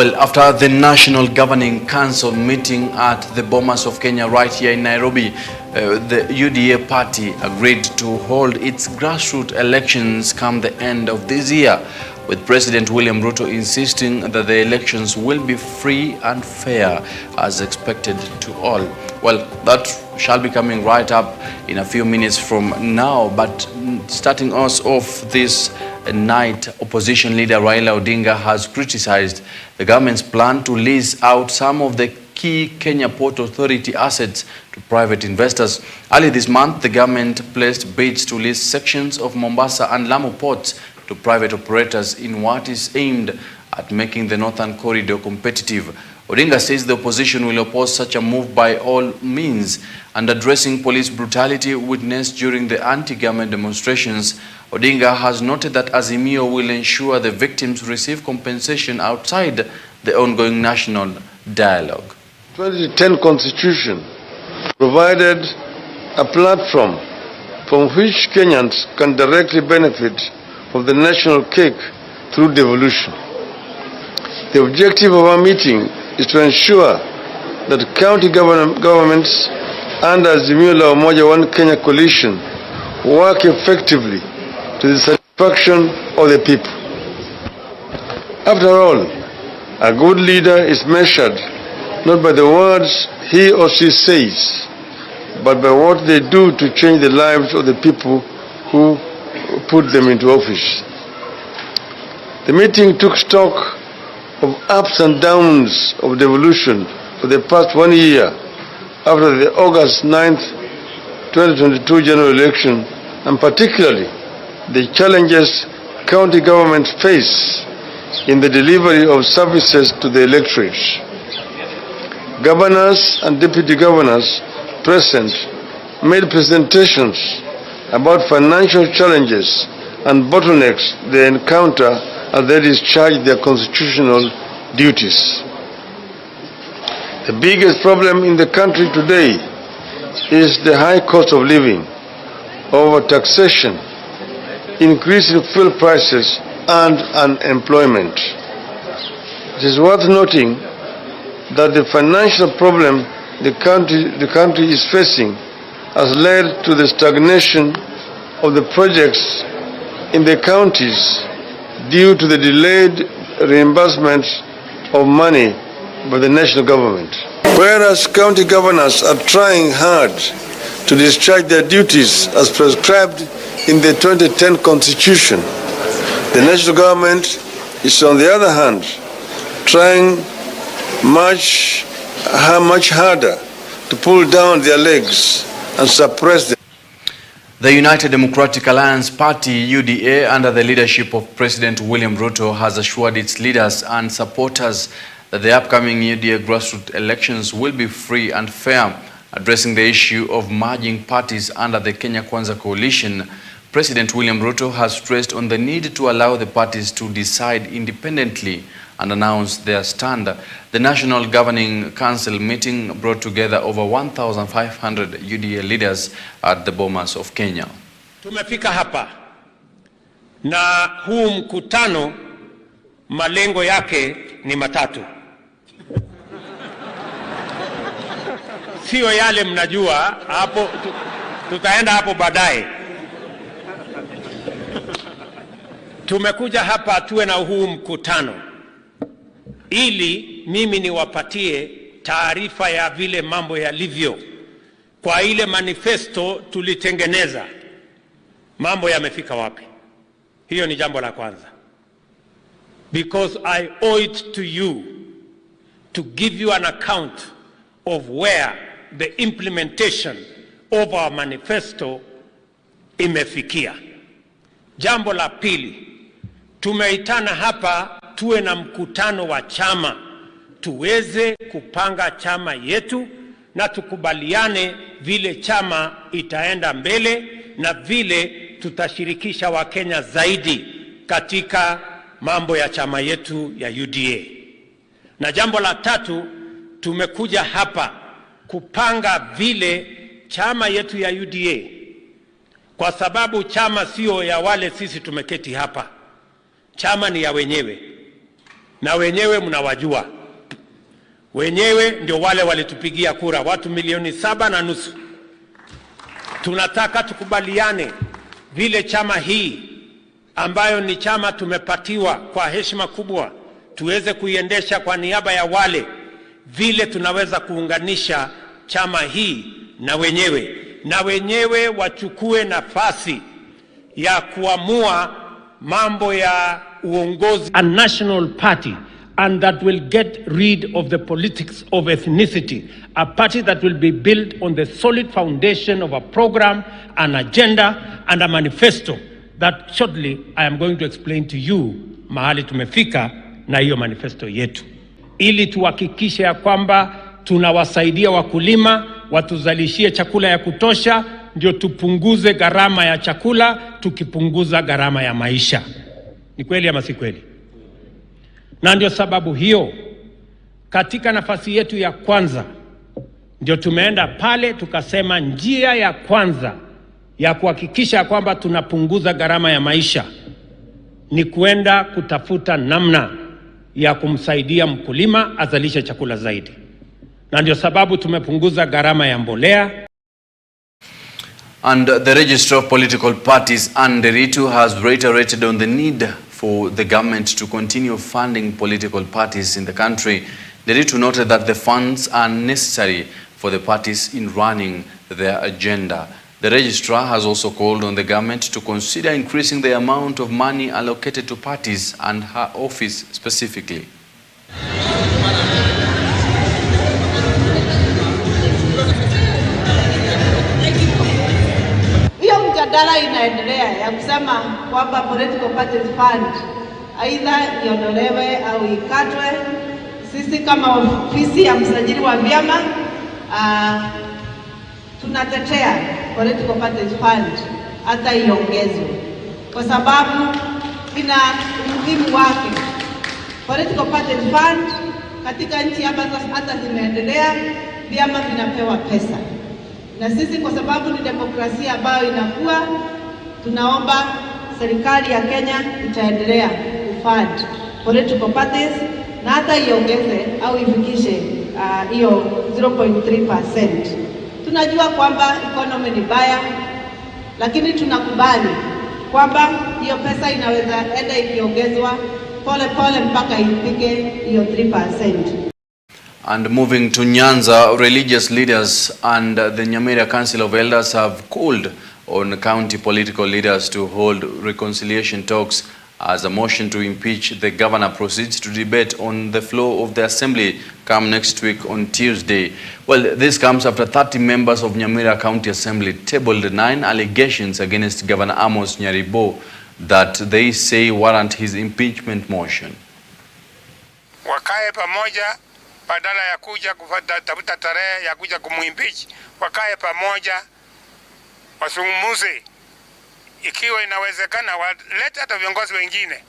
Well, after the National Governing Council meeting at the Bomas of Kenya right here in Nairobi, the UDA party agreed to hold its grassroots elections come the end of this year, with President William Ruto insisting that the elections will be free and fair as expected to all. Well, that shall be coming right up in a few minutes from now, but starting us off this night, opposition leader Raila Odinga has criticized the government's plan to lease out some of the key Kenya Port Authority assets to private investors. Early this month, the government placed bids to lease sections of Mombasa and Lamu ports to private operators in what is aimed at making the Northern Corridor competitive. Odinga says the opposition will oppose such a move by all means, and addressing police brutality witnessed during the anti-government demonstrations, Odinga has noted that Azimio will ensure the victims receive compensation outside the ongoing national dialogue. 2010 Constitution provided a platform from which Kenyans can directly benefit from the national cake through devolution. The objective of our meeting is to ensure that county governments and Azimio la Umoja One Kenya coalition work effectively to the satisfaction of the people. After all, a good leader is measured not by the words he or she says, but by what they do to change the lives of the people who put them into office. The meeting took stock of ups and downs of devolution for the past 1 year after the August 9th, 2022 general election, and particularly the challenges county governments face in the delivery of services to the electorate. Governors and deputy governors present made presentations about financial challenges and bottlenecks they encounter as they discharge their constitutional duties. The biggest problem in the country today is the high cost of living, over-taxation, increase in fuel prices, and unemployment. It is worth noting that the financial problem the country is facing has led to the stagnation of the projects in the counties due to the delayed reimbursement of money by the national government. Whereas county governors are trying hard to discharge their duties as prescribed in the 2010 Constitution, the national government is, on the other hand, trying much harder to pull down their legs and suppress them. The United Democratic Alliance Party, UDA, under the leadership of President William Ruto, has assured its leaders and supporters that the upcoming UDA grassroots elections will be free and fair. Addressing the issue of merging parties under the Kenya Kwanza coalition, President William Ruto has stressed on the need to allow the parties to decide independently and announce their stand. The National Governing Council meeting brought together over 1,500 UDA leaders at the Bomas of Kenya. Tumefika hapa na huu mkutano, malengo yake ni matatu. Sio yale mnajua hapo, tutaenda hapo baadaye. Tumekuja hapa tuwe na huu mkutano ili mimi niwapatie taarifa ya vile mambo yalivyo. Kwa ile manifesto tulitengeneza, mambo yamefika wapi. Hiyo ni jambo la kwanza. Because I owe it to you to give you an account of where the implementation of our manifesto imefikia. Jambo la pili, tumeitana hapa tuwe na mkutano wa chama, tuweze kupanga chama yetu na tukubaliane vile chama itaenda mbele na vile tutashirikisha Wakenya zaidi katika mambo ya chama yetu ya UDA. Na jambo la tatu, tumekuja hapa kupanga vile chama yetu ya UDA, kwa sababu chama sio ya wale sisi tumeketi hapa. Chama ni ya wenyewe. na wenyewe mnawajua. Wenyewe ndio wale walitupigia kura, watu 7.5 milioni. Tunataka tukubaliane vile chama hii ambayo ni chama tumepatiwa kwa heshima kubwa tuweze kuiendesha kwa niaba ya wale, vile tunaweza kuunganisha chama hii na wenyewe wachukue nafasi ya kuamua mambo ya uongozi. A national party, and that will get rid of the politics of ethnicity. A party that will be built on the solid foundation of a program, an agenda, and a manifesto that shortly I am going to explain to you mahali tumefika na hiyo manifesto yetu, ili tuhakikishe ya kwamba tunawasaidia wakulima watuzalishie chakula ya kutosha, ndio tupunguze gharama ya chakula, tukipunguza gharama ya maisha. Ni kweli ama si kweli? Na ndio sababu hiyo katika nafasi yetu ya kwanza ndio tumeenda pale tukasema njia ya kwanza ya kuhakikisha kwamba tunapunguza gharama ya maisha ni kwenda kutafuta namna ya kumsaidia mkulima azalishe chakula zaidi. Na ndio sababu tumepunguza gharama ya mbolea. And the Register of Political Parties, Nderitu, has reiterated on the need for the government to continue funding political parties in the country. Nderitu noted that the funds are necessary for the parties in running their agenda. The registrar has also called on the government to consider increasing the amount of money allocated to parties and her office specifically. Mjadala inaendelea ya kusema kwamba political parties fund aidha iondolewe au ikatwe. Sisi kama ofisi ya msajili wa vyama tunatetea political parties fund hata iongezwe, kwa sababu ina umuhimu wake. Political parties fund katika nchi ambazo hata zimeendelea vyama vinapewa pesa. Na sisi kwa sababu ni demokrasia ambayo inakuwa, tunaomba serikali ya Kenya itaendelea kufund political parties na hata iongeze au ifikishe hiyo 0.3%. Tunajua kwamba economy ni baya, lakini tunakubali kwamba hiyo pesa inaweza enda ikiongezwa pole pole mpaka ifike hiyo 3%. And moving to Nyanza, religious leaders and the Nyamira Council of Elders have called on county political leaders to hold reconciliation talks as a motion to impeach the governor proceeds to debate on the floor of the assembly come next week on Tuesday. Well, this comes after 30 members of Nyamira County Assembly tabled 9 allegations against Governor Amos Nyaribo that they say warrant his impeachment motion. Wakae pamoja, badala ya kuja kutafuta tarehe ya kuja kumuimpeach, wakae pamoja, wasungumuze. Ikiwa inawezekana walete hata viongozi wengine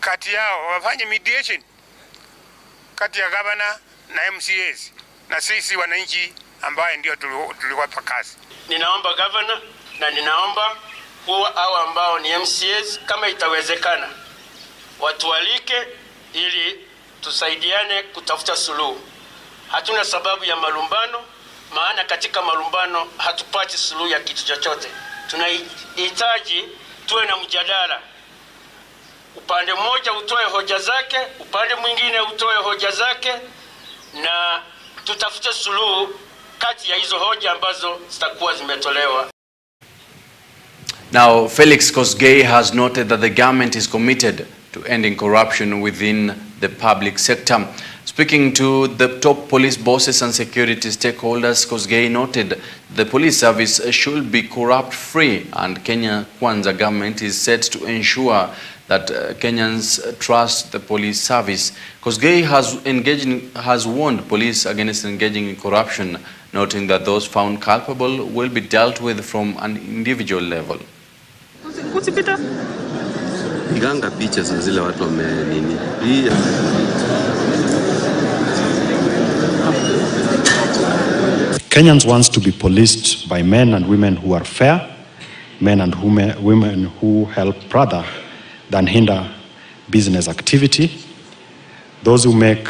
kati yao, wafanye mediation kati ya gavana na MCAs na sisi wananchi ambaye ndio tuliwapa kazi. Ninaomba gavana na ninaomba hao ambao ni MCAs, kama itawezekana watualike ili tusaidiane kutafuta suluhu. Hatuna sababu ya malumbano, maana katika malumbano hatupati suluhu ya kitu chochote. Tunahitaji tuwe na mjadala, upande mmoja utoe hoja zake, upande mwingine utoe hoja zake, na tutafute suluhu kati ya hizo hoja ambazo zitakuwa zimetolewa. Now, Felix Kosgei has noted that the government is committed to ending corruption within the public sector. Speaking to the top police bosses and security stakeholders, Kosgei noted the police service should be corrupt-free, and Kenya Kwanza government is set to ensure that Kenyans trust the police service. Kosgei has warned police against engaging in corruption, noting that those found culpable will be dealt with from an individual level. Iganga picha za zile watu wamenini. Kenyans wants to be policed by men and women who are fair, men and women who help rather than hinder business activity those who make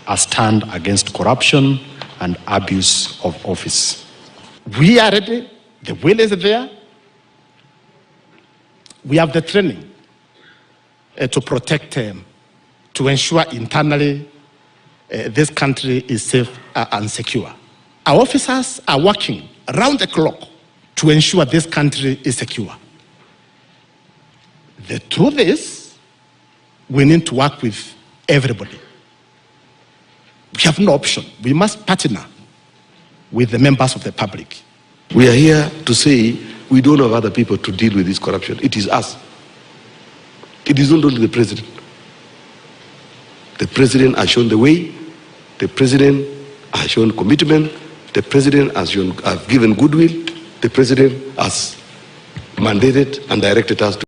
a stand against corruption and abuse of office. We are ready. The will is there. We have the training to protect, to ensure internally this country is safe and secure. Our officers are working around the clock to ensure this country is secure. The truth is, we need to work with everybody. We have no option. We must partner with the members of the public. We are here to say we don't have other people to deal with this corruption. It is us. It is not only the president. The president has shown the way. The president has shown commitment. The president has given goodwill. The president has mandated and directed us to.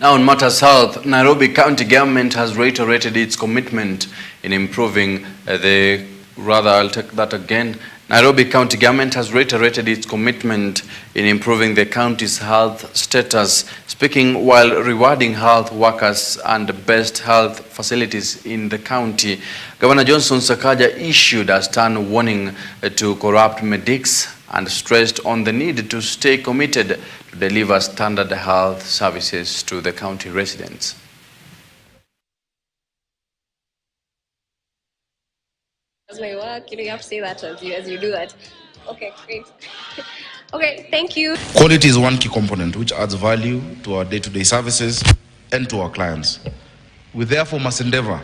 Now on matters health, Nairobi County Government has reiterated its commitment in improving I'll take that again. Nairobi County Government has reiterated its commitment in improving the county's health status, speaking while rewarding health workers and best health facilities in the county. Governor Johnson Sakaja issued a stern warning to corrupt medics and stressed on the need to stay committed to deliver standard health services to the county residents. That's my work. You have to say that as you do that. Okay, great. Okay, thank you. Quality is one key component which adds value to our day-to-day services and to our clients. We therefore must endeavor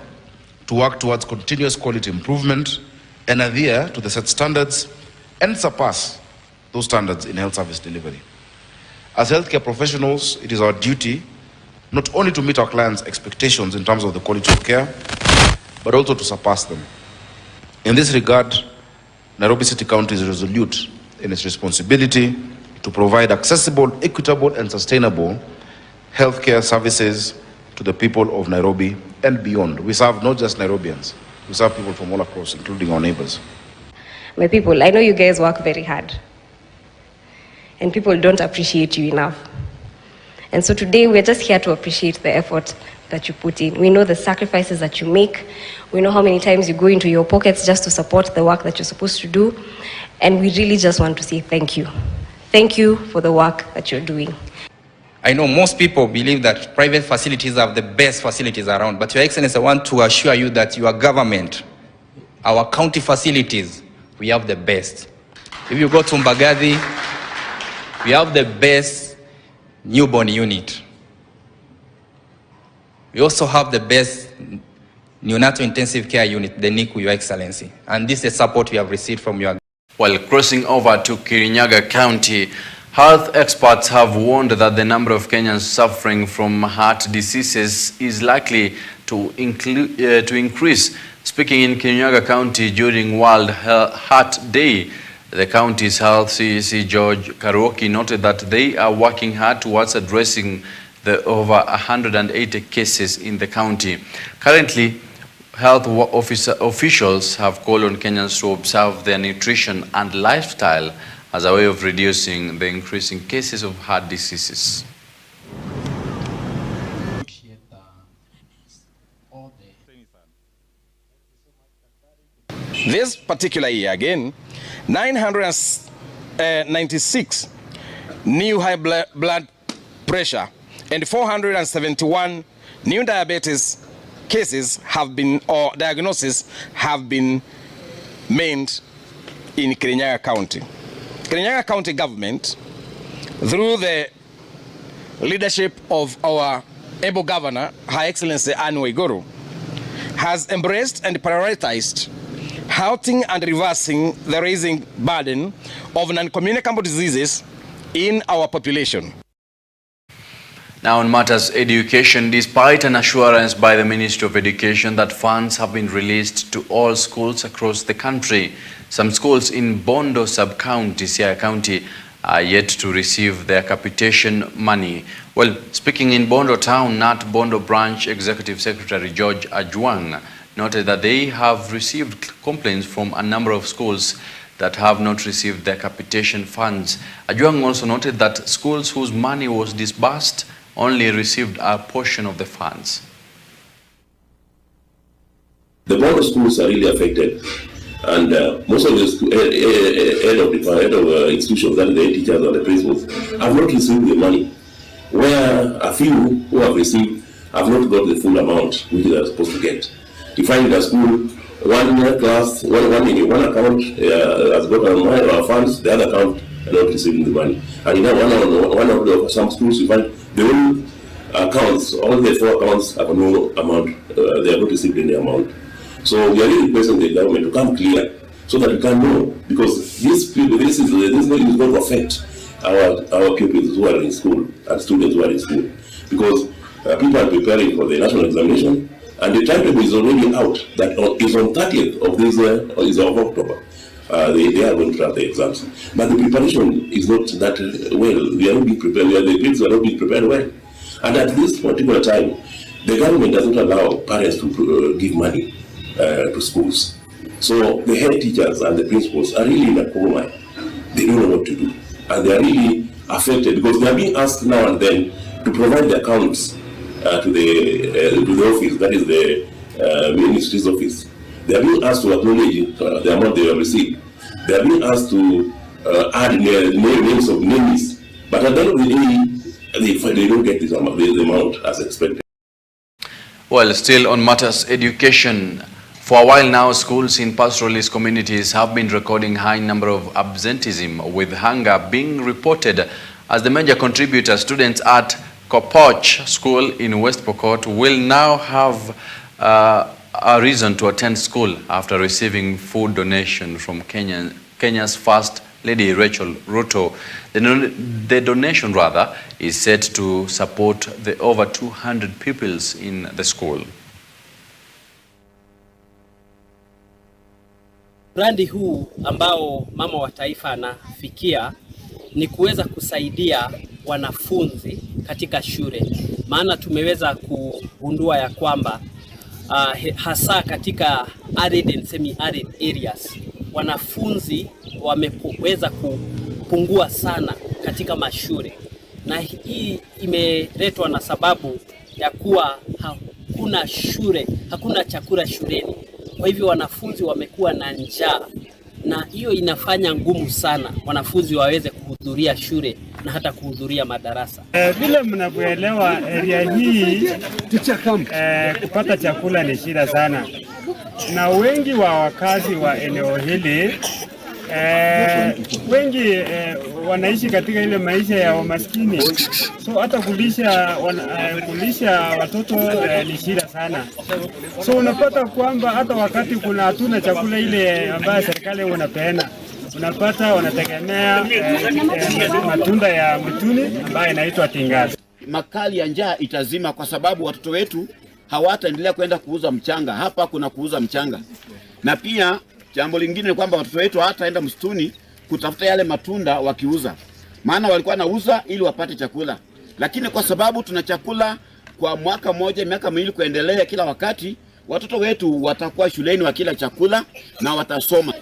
to work towards continuous quality improvement and adhere to the set standards and surpass those standards in health service delivery. As healthcare professionals, it is our duty not only to meet our clients' expectations in terms of the quality of care, but also to surpass them. In this regard, Nairobi City County is resolute in its responsibility to provide accessible, equitable, and sustainable healthcare services to the people of Nairobi and beyond. We serve not just Nairobians, we serve people from all across, including our neighbors. My people, I know you guys work very hard, and people don't appreciate you enough. And so today we're just here to appreciate the effort that you put in. We know the sacrifices that you make. We know how many times you go into your pockets just to support the work that you're supposed to do. And we really just want to say thank you. Thank you for the work that you're doing. I know most people believe that private facilities are the best facilities around, but Your Excellency, I want to assure you that your government, our county facilities, we have the best. If you go to Mbagathi, we have the best newborn unit. We also have the best neonatal intensive care unit, the NICU, Your Excellency. And this is support we have received from your. While crossing over to Kirinyaga County, health experts have warned that the number of Kenyans suffering from heart diseases is likely to increase. Speaking in Kirinyaga County during World Heart Day, the county's health CEC George Karoki noted that they are working hard towards addressing the over 180 cases in the county. Currently, health officials have called on Kenyans to observe their nutrition and lifestyle as a way of reducing the increasing cases of heart diseases. This particular year again, 996 new high blood pressure and 471 new diabetes cases have been, or diagnoses have been made in Kirinyaga County. Kirinyaga County government, through the leadership of our able governor, Her Excellency Anne Waiguru, has embraced and prioritized halting and reversing the rising burden of non-communicable diseases in our population. Now on matters education, despite an assurance by the Ministry of Education that funds have been released to all schools across the country, some schools in Bondo sub-county, Siaya County, are yet to receive their capitation money. Well, speaking in Bondo town, NAT Bondo branch Executive Secretary George Ajwang noted that they have received complaints from a number of schools that have not received their capitation funds. Ajwang also noted that schools whose money was disbursed only received a portion of the funds. The bond schools are really affected. And most of the head of institutions, that is the teachers and the principals, have not received the money. Where a few who have received have not got the full amount which they are supposed to get. You find the school, one class, one in one account has got a funds, the other account are not receiving the money. And you know, one of some schools, you find the whole accounts, all the 4 accounts have no amount, they have not received any amount. So we are really requesting the government to come clear so that we can know, because this is going to affect our pupils who are in school and students who are in school, because people are preparing for the national examination and the timetable is already out that is on 30th of this is of October. They are going to have the exams, but the preparation is not that well. We are not being prepared. The kids are not being prepared well, and at this particular time, the government does not allow parents to give money to schools. So the head teachers and the principals are really in a coma. They don't know what to do, and they are really affected because they are being asked now and then to provide the accounts to the office, that is the ministry's office. They are being asked to acknowledge the amount they have received. They are being asked to add names of names, but at the end of the day, they don't get this amount, the amount as expected. Well, still on matters education, for a while now, schools in pastoralist communities have been recording high number of absenteeism, with hunger being reported as the major contributor. Students at Kopoch School in West Pokot will now have a reason to attend school after receiving food donation from Kenya's First Lady Rachel Ruto. The donation rather is set to support the over 200 pupils in the school. Mradi huu ambao mama wa taifa anafikia ni kuweza kusaidia wanafunzi katika shule. Maana tumeweza kugundua ya kwamba hasa katika arid and semi-arid areas wanafunzi wameweza kupungua sana katika mashule, na hii imeletwa na sababu ya kuwa hakuna chakula shuleni. Kwa hivyo wanafunzi wamekuwa na njaa, na hiyo inafanya ngumu sana wanafunzi waweze kuhudhuria shule na hata kuhudhuria madarasa. Vile mnavyoelewa, area hii kupata chakula ni shida sana, na wengi wa wakazi wa eneo hili wengi wanaishi katika ile maisha ya umaskini, so hata kulisha watoto ni shida sana. So unapata kwamba hata wakati hatuna chakula ile ambayo serikali unapeana, unapata wanategemea matunda ya mtuni ambayo inaitwa tingazi. Makali ya njaa itazima kwa sababu watoto wetu hawataendelea kwenda kuuza mchanga. Hapa kuna kuuza mchanga, na pia jambo lingine ni kwamba watoto wetu hataenda msituni kutafuta yale matunda wakiuza, maana walikuwa nauza ili wapate chakula. Lakini kwa sababu tuna chakula kwa mwaka mmoja, miaka miwili kuendelea, kila wakati watoto wetu watakuwa shuleni wakila chakula na watasoma.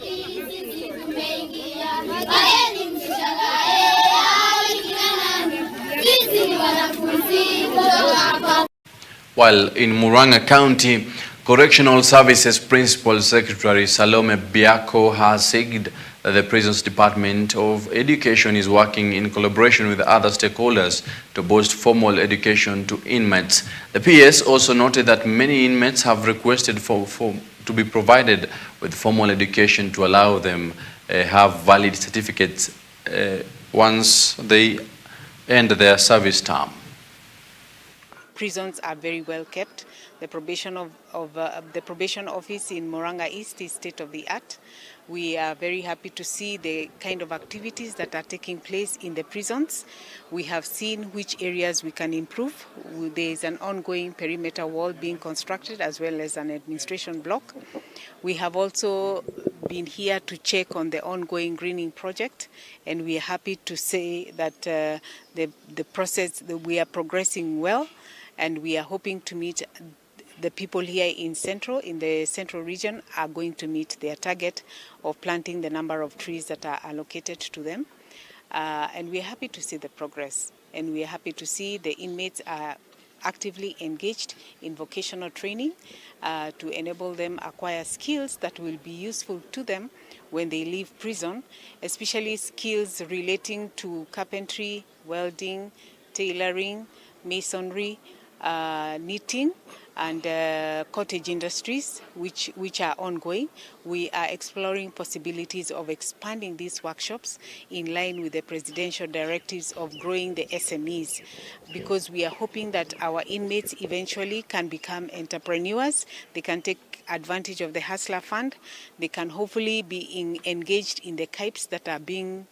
While in Murang'a County, Correctional Services Principal Secretary Salome Biako has said that the Prisons Department of Education is working in collaboration with other stakeholders to boost formal education to inmates. The PS also noted that many inmates have requested to be provided with formal education to allow them have valid certificates once they end their service term. Prisons are very well kept. The probation the probation office in Murang'a East is state of the art. We are very happy to see the kind of activities that are taking place in the prisons. We have seen which areas we can improve. There is an ongoing perimeter wall being constructed as well as an administration block. We have also been here to check on the ongoing greening project, and we are happy to say that the process, we are progressing well, and we are hoping to meet the people here in the central region are going to meet their target of planting the number of trees that are allocated to them. And we are happy to see the progress, and we are happy to see the inmates are actively engaged in vocational training to enable them acquire skills that will be useful to them when they leave prison, especially skills relating to carpentry, welding, tailoring, masonry, knitting, and cottage industries, which are ongoing. We are exploring possibilities of expanding these workshops in line with the presidential directives of growing the SMEs, because we are hoping that our inmates eventually can become entrepreneurs. They can take advantage of the Hustler Fund. They can hopefully be engaged in the CAIPs that are being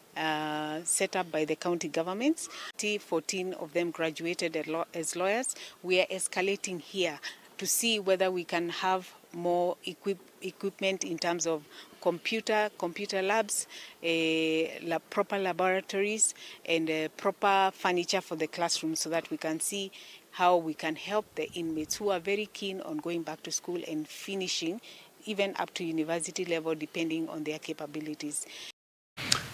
set up by the county governments. 14 of them graduated as lawyers. We are escalating here to see whether we can have more equipment in terms of computer labs, proper laboratories, and proper furniture for the classroom, so that we can see how we can help the inmates who are very keen on going back to school and finishing even up to university level, depending on their capabilities.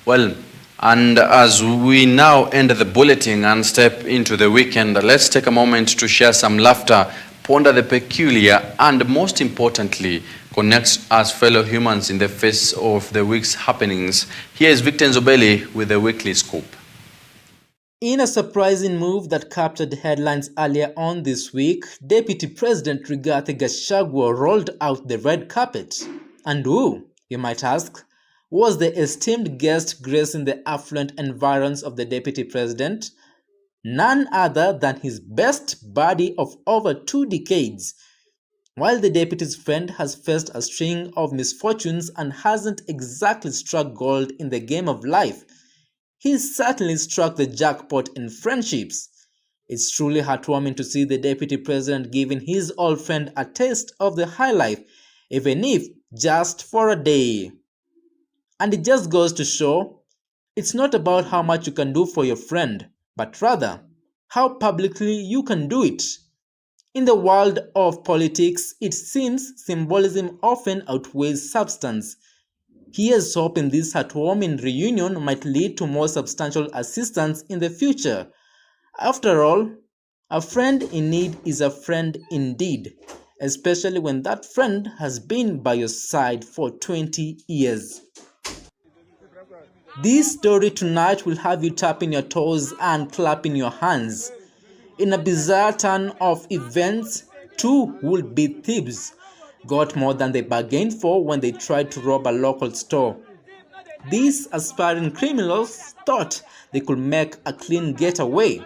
Well, and as we now end the bulletin and step into the weekend, let's take a moment to share some laughter, ponder the peculiar, and most importantly, connect as fellow humans in the face of the week's happenings. Here is Victor Nzobeli with the weekly scoop. In a surprising move that captured headlines earlier on this week, Deputy President Rigathi Gachagua rolled out the red carpet. And who, you might ask, was the esteemed guest gracing the affluent environs of the Deputy President? None other than his best buddy of over 2 decades. While the Deputy's friend has faced a string of misfortunes and hasn't exactly struck gold in the game of life, he's certainly struck the jackpot in friendships. It's truly heartwarming to see the Deputy President giving his old friend a taste of the high life, even if just for a day. And it just goes to show, it's not about how much you can do for your friend, but rather, how publicly you can do it. In the world of politics, it seems symbolism often outweighs substance. Here's hoping this heartwarming reunion might lead to more substantial assistance in the future. After all, a friend in need is a friend indeed, especially when that friend has been by your side for 20 years. This story tonight will have you tapping your toes and clapping your hands. In a bizarre turn of events, 2 would-be thieves got more than they bargained for when they tried to rob a local store. These aspiring criminals thought they could make a clean getaway,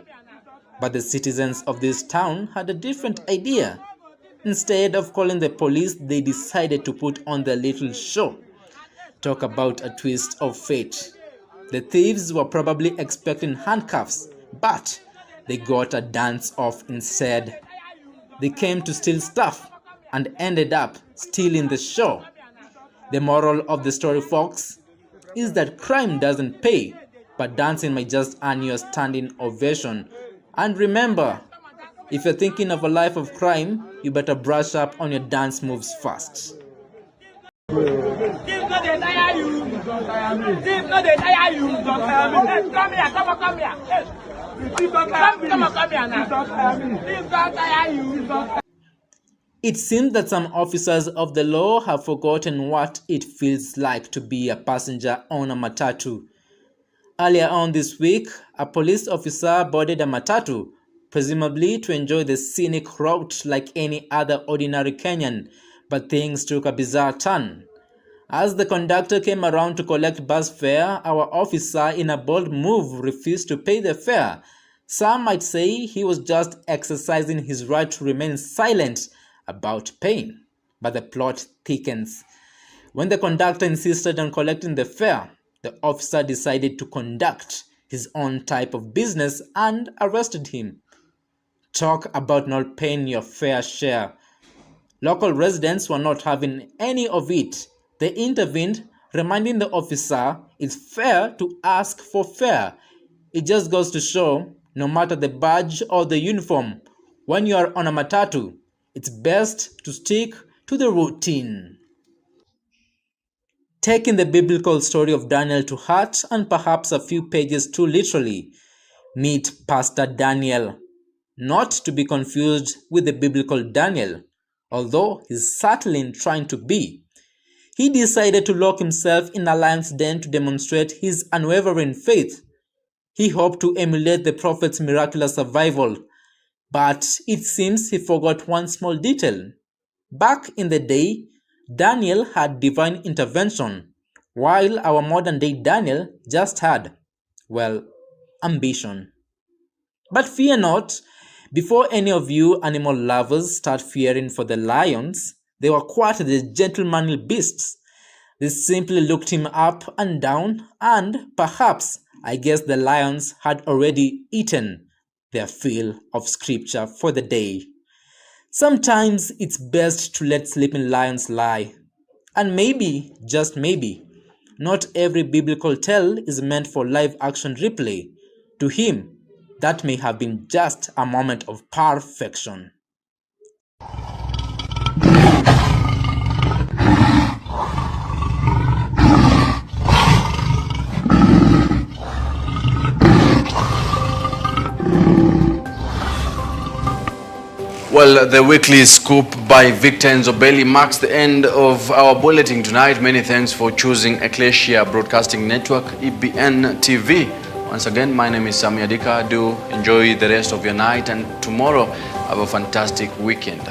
but the citizens of this town had a different idea. Instead of calling the police, they decided to put on their little show. Talk about a twist of fate. The thieves were probably expecting handcuffs, but they got a dance-off instead. They came to steal stuff and ended up stealing the show. The moral of the story, folks, is that crime doesn't pay, but dancing might just earn you a standing ovation. And remember, if you're thinking of a life of crime, you better brush up on your dance moves first. It seems that some officers of the law have forgotten what it feels like to be a passenger on a matatu. Earlier on this week, a police officer boarded a matatu, presumably to enjoy the scenic route like any other ordinary Kenyan, but things took a bizarre turn. As the conductor came around to collect bus fare, our officer, in a bold move, refused to pay the fare. Some might say he was just exercising his right to remain silent about paying, but the plot thickens. When the conductor insisted on collecting the fare, the officer decided to conduct his own type of business and arrested him. Talk about not paying your fair share. Local residents were not having any of it. They intervened, reminding the officer it's fair to ask for fare. It just goes to show, no matter the badge or the uniform, when you are on a matatu, it's best to stick to the routine. Taking the biblical story of Daniel to heart, and perhaps a few pages too literally, meet Pastor Daniel. not to be confused with the biblical Daniel, although he's certainly trying to be. He decided to lock himself in a lion's den to demonstrate his unwavering faith. He hoped to emulate the prophet's miraculous survival, but it seems he forgot one small detail. Back in the day, Daniel had divine intervention, while our modern-day Daniel just had, well, ambition. But fear not, before any of you animal lovers start fearing for the lions, they were quite the gentlemanly beasts. They simply looked him up and down, and perhaps, I guess the lions had already eaten their fill of scripture for the day. Sometimes it's best to let sleeping lions lie. And maybe, just maybe, not every biblical tale is meant for live action replay. To him, that may have been just a moment of perfection. Well, the weekly scoop by Victor Nzobeli marks the end of our bulletin tonight. Many thanks for choosing Ecclesia Broadcasting Network, EBN TV. Once again, my name is Sami Adika. Do enjoy the rest of your night, and tomorrow have a fantastic weekend.